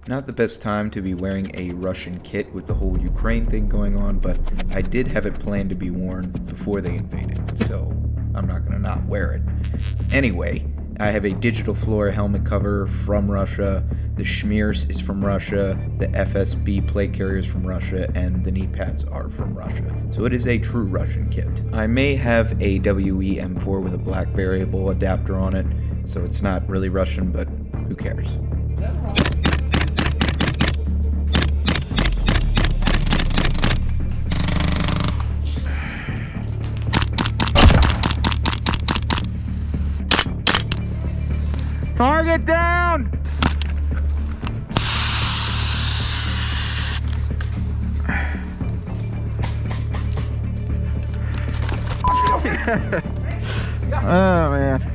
Not the best time to be wearing a Russian kit with the whole Ukraine thing going on, but I did have it planned to be worn before they invaded, so I'm not gonna not wear it. Anyway, I have a digital floor helmet cover from Russia, the Schmears is from Russia, the FSB plate carrier is from Russia, and the knee pads are from Russia. So it is a true Russian kit. I may have a WE M4 with a black variable adapter on it, so it's not really Russian, but who cares? Target down! Oh man.